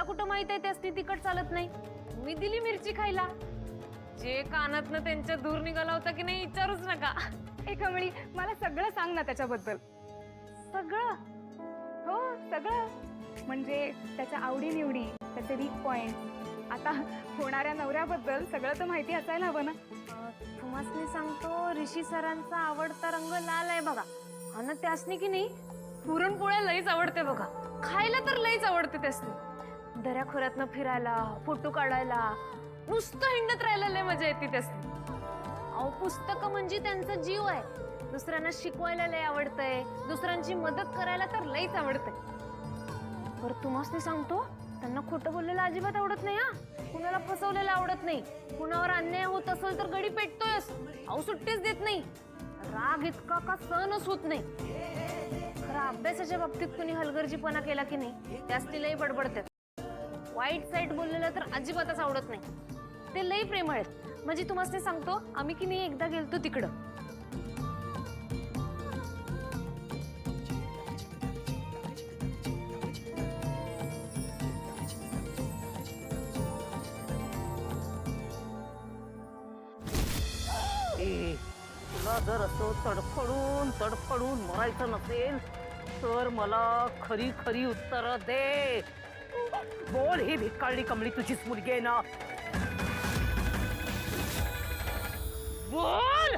कुठं माहित आहे त्यासनी तिखट चालत नाही? मी दिली मिरची खायला. जे कानातनं त्यांच्या दूर निघाला होता की नाही विचारूच नका. ए कमळी, मला सगळं सांग ना त्याच्याबद्दल. सगळं? हो सगळं. म्हणजे त्याच्या आवडीनिवडी, त्याचे वीक पॉइंट, आता होणाऱ्या नवऱ्याबद्दल सगळं तर माहिती असायला हवं ना. तुम्हासनी सांगतो, ऋषी सरांचा आवडता रंग लाल आहे बघा. आणि त्यासनी की नाही पुरणपोळ्या लईच आवडते बघा. खायला तर लईच आवडते त्यासनी. दऱ्याखोऱ्यातनं फिरायला, फोटो काढायला, नुसतं हिंडत राहायला लय मजा येते त्यासनी. अहो पुस्तकं म्हणजे त्यांचा जीव आहे. दुसऱ्यांना शिकवायला लय आवडतंय, दुसऱ्यांची मदत करायला तर लईच आवडतंय. बरं तुम्हासनी सांगतो, त्यांना खोटं बोललेलं अजिबात आवडत नाही. हा, कुणाला फसवलेलं आवडत नाही. कुणावर अन्याय होत असेल तर गडी पेटतोयच. अहो सुट्टीच देत नाही. राग इतका का सहनच होत नाही. खरं अभ्यासाच्या बाबतीत कुणी हलगर्जीपणा केला की नाही त्यासनी लई बडबडतात. वाईट साईट बोललेलं तर अजिबातच आवडत नाही. ते लई प्रेमळ आहेत. म्हणजे तुम्हाला सांगतो, आम्ही की नाही एकदा गेलतो तिकडं. तुला जर असं तडफडून तडफडून मरायचं नसेल तर मला खरी खरी उत्तर दे. बोल, ही भिक्काळली कमळी तुझीच मुलगी आहे ना? बोल.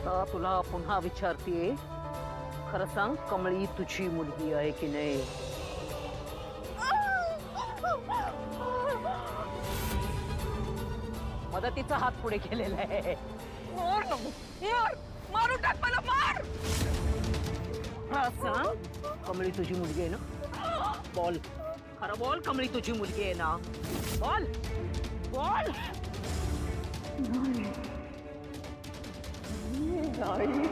आता तुला पुन्हा विचारते, खरं सांग, कमळी तुझी मुलगी आहे की नाही? मदतीचा हात पुढे केलेला आहे. मारू टाक मला, मार. खरं सांग, कमळी तुझी मुलगी आहे ना? बोल, खरं बोल, कमळी तुझी मुलगी आहे ना? बोल बोल. नाही नाही,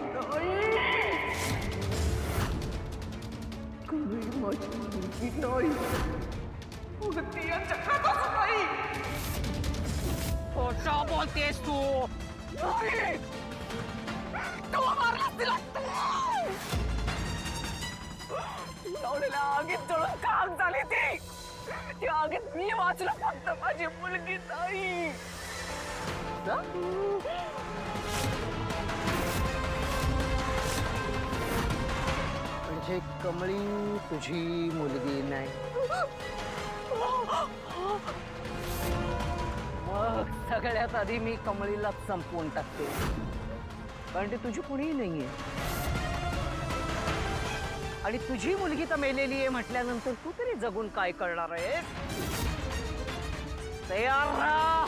कमळी माझी मुलगी नाही. ती या चक्रातच नाही. खोटा बोलतेस तू. नाही, तू मारलास तिला. लावलेल्या आगीत जळून काम झाली ती. त्या आगीत मी वाचला, फक्त माझी मुलगी नाही. म्हणजे कमळी तुझी मुलगी नाही? मग सगळ्यात आधी मी कमळीला संपवून टाकते, कारण ती तुझी कुणीही नाहीये. आणि तुझी मुलगी तर मेलेली आहे म्हटल्यानंतर तू तरी जगून काय करणार आहे? तयार राहा,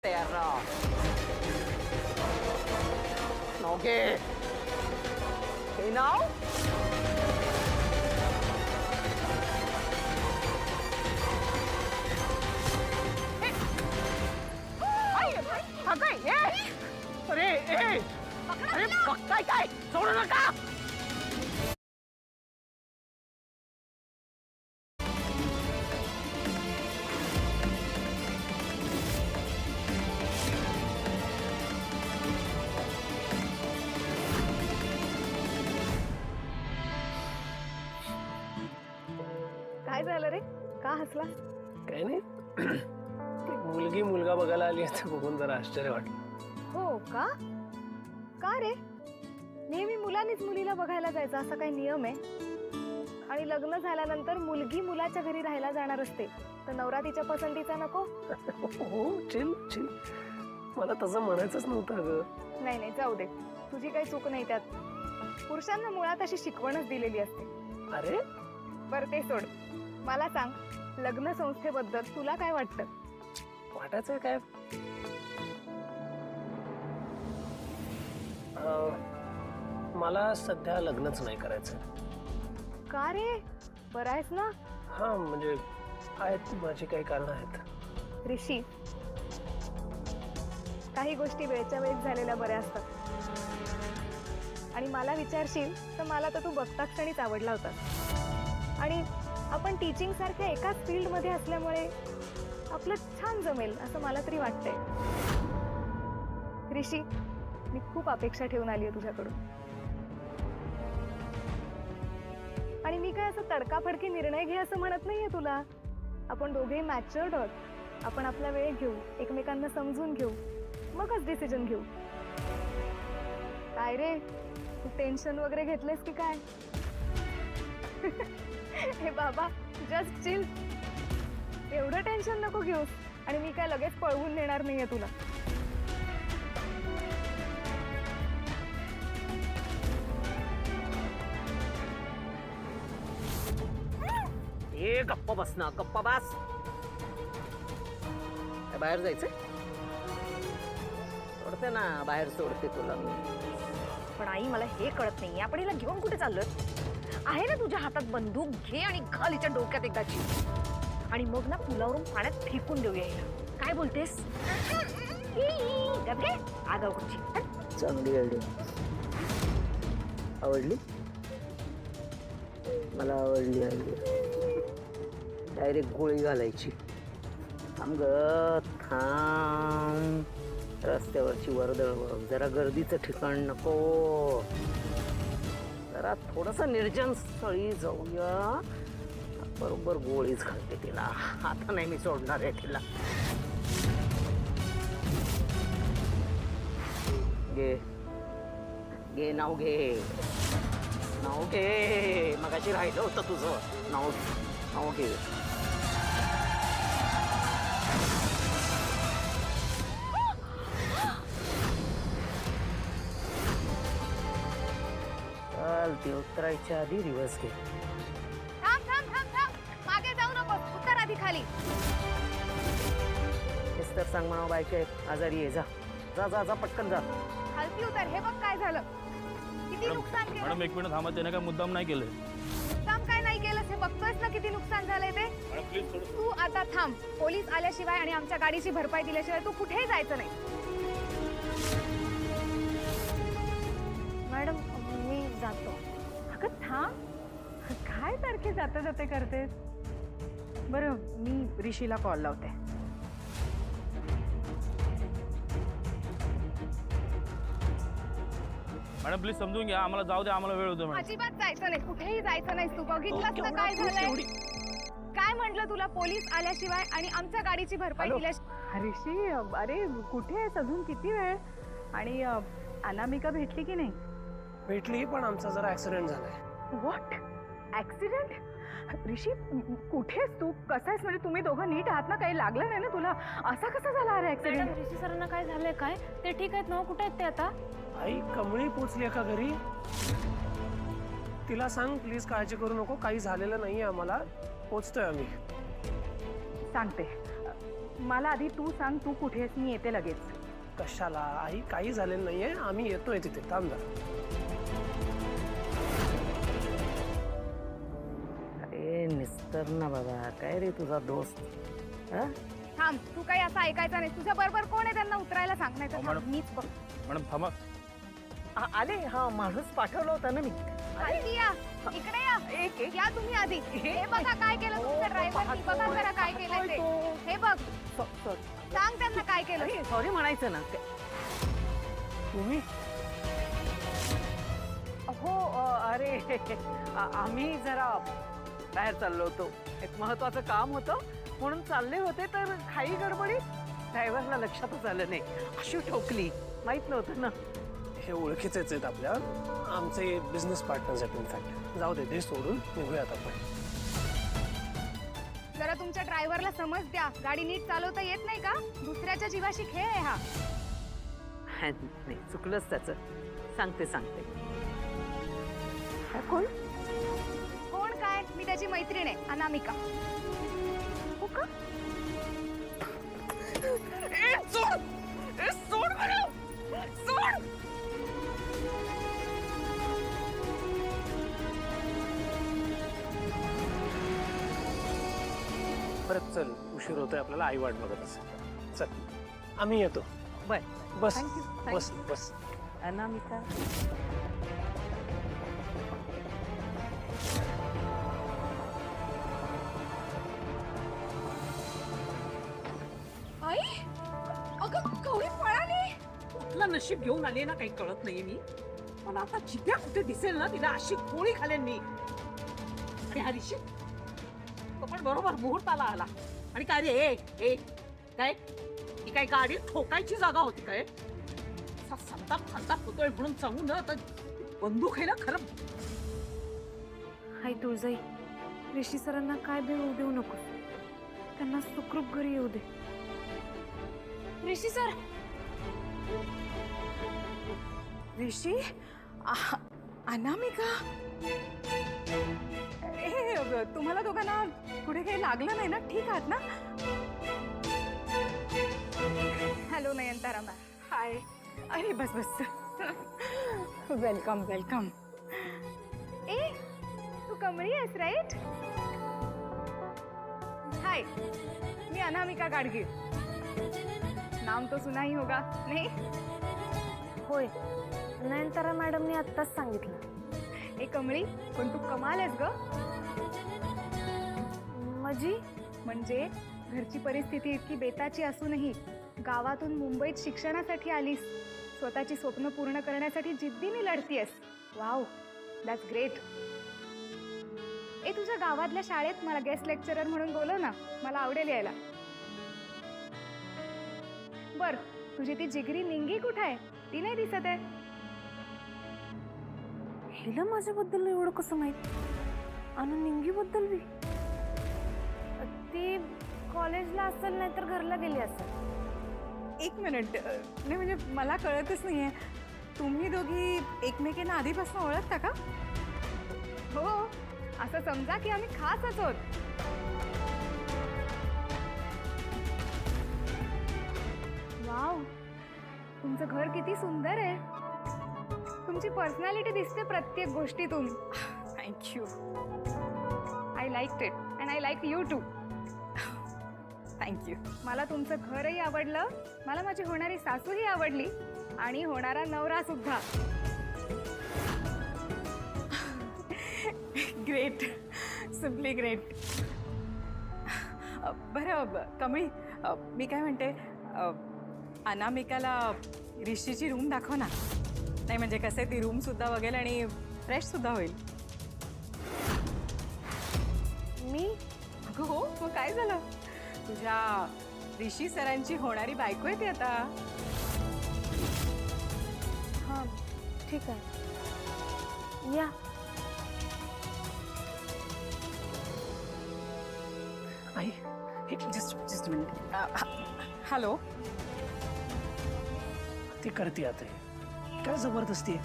तयार राहा. ओके, हे नाव अरे अरे बघताय काय? सोडू नका. काय झालं रे, का हसला? काय नाही, मुलगी मुलगा बघायला आली असं बघून जरा आश्चर्य वाटलं. हो का? का रे, नेहमी मुलांनीच मुलीला बघायला जायचं असा काही नियम आहे? आणि लग्न झाल्यानंतर मुलगी मुलाच्या घरी राहायला जाणार असते, तर नवरा तिच्या पसंतीचा नको? हो, चिल चिल, मला तसं म्हणायचंच नव्हतं ग. नाही नाही, जाऊ दे, तुझी काही चूक नाही त्यात. पुरुषांना मुळात अशी शिकवणच दिलेली असते. अरे बरं ते सोड, मला सांग, लग्न संस्थेबद्दल तुला काय वाटतं? वाटायचं काय, मला सध्या लग्नच नाही करायचं. का रे, बरं आहेस ना? हा म्हणजे आहेत, माझी काही कारणं आहेत. ऋषी, काही गोष्टी वेळच्या वेळेत झालेल्या बऱ्या असतात. आणि मला विचारशील तर मला तर तू बघता क्षणीच आवडला होता. आणि आपण टीचिंग सारख्या एकाच फील्ड मध्ये असल्यामुळे आपलं छान जमेल असं मला तरी वाटतंय. ऋषी, मी खूप अपेक्षा ठेवून आली आहे तुझ्याकडून. आणि मी काय असं तडकाफडकी निर्णय घे असं म्हणत नाहीये तुला. आपण दोघेही मॅच्युअर्ड आहोत. आपण आपला वेळ घेऊ, एकमेकांना समजून घेऊ, मगच डिसिजन घेऊ. काय रे, तू टेन्शन वगैरे घेतलेस की काय? हे बाबा, जस्ट चिल. एवढं टेन्शन नको घेऊस. आणि मी काय लगेच पळवून नेणार नाहीये तुला. ए गप्प बस ना, गप्प बस. काय बाहेर जायचंय? सोडते ना, बाहेर सोडते तुला मी. पण आई, मला हे कळत नाही, आपण हिला घेऊन कुठे चाललोय? आहे ना तुझ्या हातात बंदूक, घे आणि घाल हिच्या डोक्यात एकदाची. आणि मग ना पुलावरून पाण्यात फेकून देऊया हिला. काय बोलतेस? गप घे, आगाऊ कुठची. चांगली आयडिया. आवडली? मला आवडली आयडिया. डायरेक्ट गोळी घालायची. थांब ग, थांब. रस्त्यावरची वर्दळ बघ, जरा गर्दीचं ठिकाण नको. जरा थोडस निर्जन स्थळी जाऊया. बरोबर गोळीच घालते तिला. आता नाही मी सोडणार आहे तिला. घे घे, नाव घे, नाव घे. मगाशी राहिलं होतं तुझं नाव. नाव घे. चल, ती उतरायच्या आधी रिवर्स घे. थांब थांब थांब थांब, मागे जाऊ नको, उतर आधी खाली. हेच तर सांग म्हणा, बायके आजारी आहे. जा जा जा जा, पटकन जा. खालती उतर. हे बघ काय झालं, किती नुकसान केलं. मॅडम एक मिनिट थांबा, त्याने काय मुद्दाम नाही केलंय. मुद्दाम काय नाही केलंस, हे बघतोयस ना किती नुकसान झालंय ते. तू आता थांब. पोलीस आल्याशिवाय आणि आमच्या गाडीची भरपाई दिल्याशिवाय तू कुठेही जायचं नाही. मॅडम, मी जातो. अगं थांब, काय सारखे जाता जाते करतेस? बरं, मी ऋषीला कॉल लावते. मॅडम प्लीज समजून घ्या, आम्हाला जाऊ द्या, आम्हाला वेळ होतो मॅडम. अजिबात जायचं नाही, कुठेही जायचं नाहीस. तू बघितलंस ना काय झालंय. काय म्हटलं तुला, पोलीस आल्याशिवाय आणि आमच्या गाडीची भरपाई दिल्याशिवाय. ऋषी, अरे कुठे आहेस अजून, किती वेळ? आणि अनामिका भेटली की नाही? भेटली, पण आमचा जरा ऍक्सिडेंट झालाय. What, accident? ऋषी, कुठे आहेस तू? कसं आहेस? म्हणजे तुम्ही दोघं नीट आहात ना? काही लागलं नाही ना तुला? असा कसा झाला अरे ऍक्सिडेंट? मॅडम, ऋषी सरांना काय झालंय? काय ते ठीक आहेत ना? कुठे आहेत ते आता? आई, कमळी पोचली का घरी? तिला सांग प्लीज, काळजी करू नको, काही झालेलं नाहीये आम्हाला. पोचतोय आम्ही. सांगते. मला आधी तू सांग, तू कुठे आहेस? मी येते लगेच. कशाला आई, काही झालेलं नाहीये, आम्ही येतोय तिथे. थांब जरा. अरे निस्तर ना बाबा, काय रे तुझा दोस्त? थांब, तू काही असं ऐकायचं नाही. तुझ्या बरोबर कोण आहे त्यांना उतरायला सांग, नाही तर मॅडम. मीच बघ. मॅडम थांबा. आले, हा माणूस पाठवला होता ना मी. खालती या, इकडे या. या तुम्ही आधी. हे बघा काय केलं तुमच्या ड्रायव्हरनी. बघा जरा काय केलं ते. हे बघ, सांग त्यांना काय केलं. सॉरी म्हणायचं ना. तुम्ही? हो, अरे आम्ही जरा बाहेर चाललो होतो. एक महत्वाचं काम होतं म्हणून चालले होते, तर काही गडबडीत ड्रायव्हरला लक्षातच आलं नाही. अशी ठोकली, माहित नव्हतं ना. हे ओळखीचेच आहेत आपल्या, आमचे बिझनेस पार्टनर्स आहेत इनफॅक्ट. जाऊ दे, ते सोडून निघूयात आपण. जरा तुमच्या ड्रायव्हरला समज द्या. गाडी नीट चालवता येत नाही का? दुसऱ्याच्या जीवाशी खेळ आहे हा. नाही, चुकलंच त्याचं. सांगते. कोण कोण काय? मी त्याची मैत्रीण आहे, अनामिका. हो का? चल उशीर होतोय आपल्याला, आई वाट बघत असेल. चल आम्ही येतो. बर बस थँक्यू बस बस. अनामिका. आई अगं गौरी पळाली. कुठलं नशीब घेऊन आली ना काही कळत नाहीये मी. मला आता जिभ्या कुठे दिसेल ना तिला अशी गोळी घालेन मी. आणि हरीशी तो पण बरोबर मुहूर्ताला आला. आणि काय रे ए काय ही काय गाडी ठोकायची जागा होती काय? असा संताप होतोय म्हणून सांगू ना आता बंदूक आहे ना खरं. हाय तुळजाई, ऋषी सरांना काय बी होऊ देऊ नको. त्यांना सुखरूप घरी येऊ दे. ऋषी सर. ऋषी अनामिका. तुम्हाला दोघांना कुठे काही लागलं नाही ना? ठीक आहात ना? Hello Nayanthara ma'am. हाय. अरे बस बस. Welcome welcome. ए तू कमळी आहेस राईट? हाय, मी अनामिका गाडगीळ. नाम तो सुना ही होगा नाही? होय, नयनतारा मॅडमने आत्ताच सांगितलं. ए कमळी, पण तू कमाल आहेस ग. म्हणजे घरची परिस्थिती इतकी बेताची असूनही गावातून मुंबईत शिक्षणासाठी आलीस. स्वतःची स्वप्न पूर्ण करण्यासाठी जिद्दीने लढतीयस. Wow, that's great. ए तुझ्या गावातल्या शाळेत मला गेस्ट लेक्चरर म्हणून बोलव ना, मला आवडेल यायला. बर, तुझी ती जिगरी निंगी कुठे आहे? ती नाही दिसत आहे. हिला माझ्याबद्दल एवढं कसं माहित? आणि निंगीबद्दल बी? ती कॉलेजला असेल नाही तर घरला गेली असेल. एक मिनिट. नाही म्हणजे मला कळतच नाहीये, तुम्ही दोघी एकमेकींना आधीपासून ओळखता का? हो, असं समजा की आम्ही खासच आहोत. वाव, तुमचं घर किती सुंदर आहे. तुमची पर्सनॅलिटी दिसते प्रत्येक गोष्टीतून. Thank you. I like it and I like you too. Thank you. मला तुमचं घरही आवडलं, मला माझी होणारी सासूही आवडली आणि होणारा नवरा सुद्धा. Great, simply great. बरं कमळी, मी काय म्हणते, अनामिकाला ऋषीची रूम दाखव ना. नाही म्हणजे कसं आहे, ती रूम सुद्धा बघेल आणि फ्रेश सुद्धा होईल. मी? अगं हो, मग काय झालं? तुझ्या ऋषी सरांची होणारी बायको आहे ती आता. हां ठीक आहे, या. I just minute. हॅलो. ती करते आता हे. काय जबरदस्ती आहे.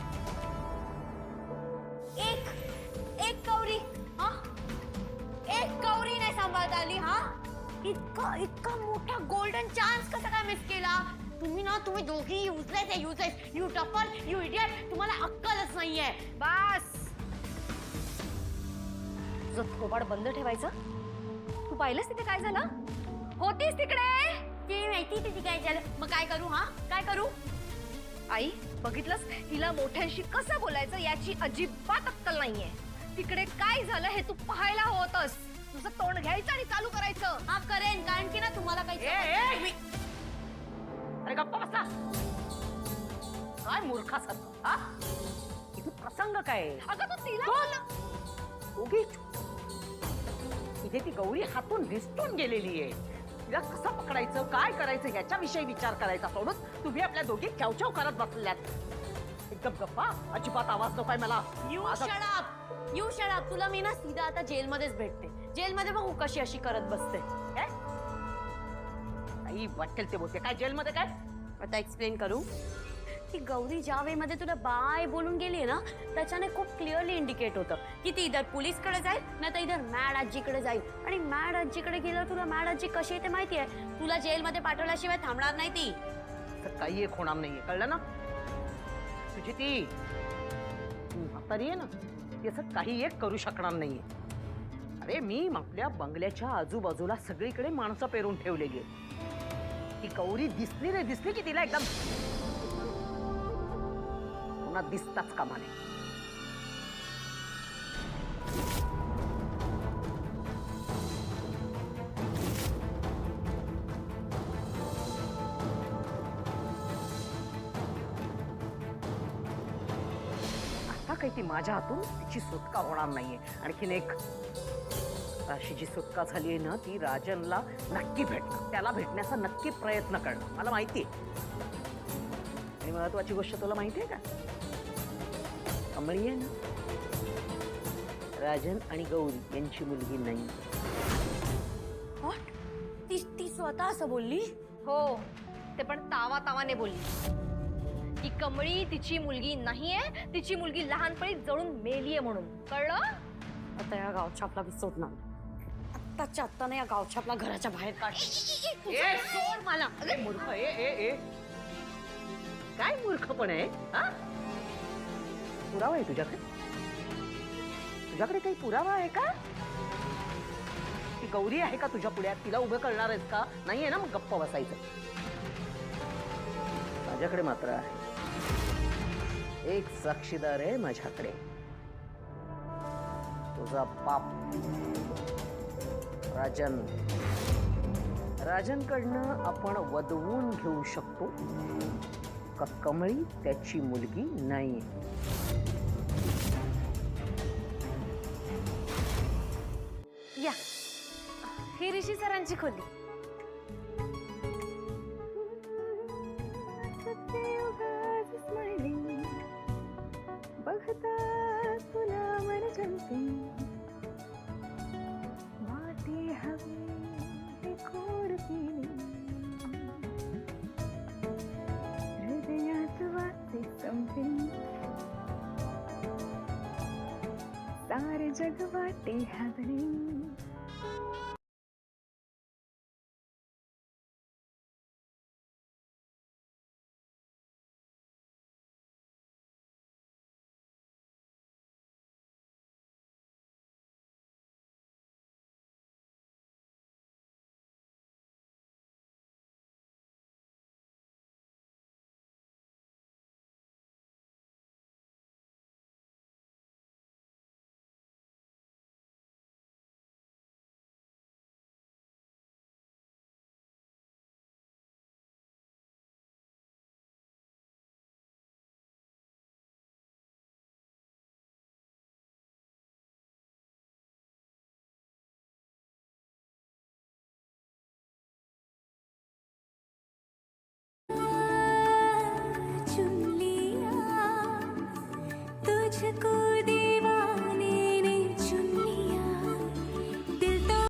एक कवरी, हा? एक कवरी नाही सांभाळता आली. हा, इतका मोठा गोल्डन चान्स कसा काय मिस केला तुम्ही दोघी useless. You TOEFL, you idiot. तुम्हाला अक्कलच नाहीये. बस, तुझं थोबाड बंद ठेवायचं. तू पाहिलंस तिथे काय झालं? होतीस तिकडे, ते माहिती तिथे काय झालं. मग काय करू? हा, काय करू? आई, बघितलंस हिला मोठ्यांशी कसं बोलायचं याची अजिबात अक्कल नाहीये. तिकडे काय झालं हे तू पाहायला होतस. तुझं तोंड घ्यायचं आणि चालू करायचं. हा करेन, कारण की ना तुम्हाला काही अरे गप्पा बसा. काय मूर्खासारखं. हा, इथे प्रसंग काय? अगं तू तिला बोल. उगीच इथे ती गौरी हातून निसटून गेलेली आहे. तिला कसं पकडायचं, काय करायचं याच्याविषयी विचार करायचा सोडून तुम्ही आपल्या दोघी चवचव करत बसल्यात. एकदम गप्पा, अजिबात आवाज नकोय मला. You shut up. तुला मी ना सीधा आता जेलमध्येच भेटते. जेलमध्ये बघू कशी अशी करत बसते. काय काही वाटेल ते बोलते. काय जेलमध्ये काय? आता एक्सप्लेन करू. ती गौरी ज्या वेमध्ये तुला बाय बोलून गेली ना, त्याच्याने खूप क्लिअरली इंडिकेट होतं की ती इधर पोलीसकडे जाईल नाही तर इधर मॅड आजीकडे जाईल. आणि मॅड आजीकडे गेल्यावर तुला मॅड आजी कशी आहे ते माहिती आहे. तुला जेलमध्ये पाठवल्याशिवाय थांबणार नाही ती. तर काही एक होणार नाहीये, कळलं ना? तुझी ती म्हातारी आहे ना, ती असं काही एक करू शकणार नाहीये. अरे मी आपल्या बंगल्याच्या आजूबाजूला सगळीकडे माणसं पेरून ठेवलेली आहेत. ती गौरी दिसली रे दिसली की तिला एकदम पुन्हा दिसताच कामा नये. आता काही ती माझ्या हातून तिची सुटका होणार नाहीये. आणखीन एक, अशी जी सुटका झालीये ना ती राजनला नक्की भेटणार. त्याला भेटण्याचा नक्की प्रयत्न करणार, मला माहितीये. आणि महत्वाची गोष्ट तुला माहितीये का, कमळी आहे ना राजन आणि गौरी यांची मुलगी नाही. ती स्वतः असं बोलली? हो, ते पण तावा तावाने बोलली की कमळी तिची मुलगी नाहीये, तिची मुलगी लहानपणी जळून मेलीये म्हणून. कळलं? आता या गावछापला विसरणार. आत्ताच्या आत्ता या गावछापला घराच्या बाहेर काढ. सोड मला. अरे मूर्ख, ए काय मूर्खपण आहे हा? पुरावा आहे तुझ्याकडे? तुझ्याकडे काही पुरावा आहे का? ती गौरी आहे का तुझ्या पुढ्यात? तिला उभं करणार आहेस का? नाहीये ना, मग गप्प बसायचं. माझ्याकडे मात्र आहे एक साक्षीदार आहे माझ्याकडे, तुझा बाप राजन. राजनकडनं आपण वदवून घेऊ शकतो का कमळी त्याची मुलगी नाही. या, ही ऋषी सरांची खोली. बघता तुला मन जमते, वाटे हवे खोडती, हृदयात वाचे संपे, सारे जग वाटे हवे. तुझको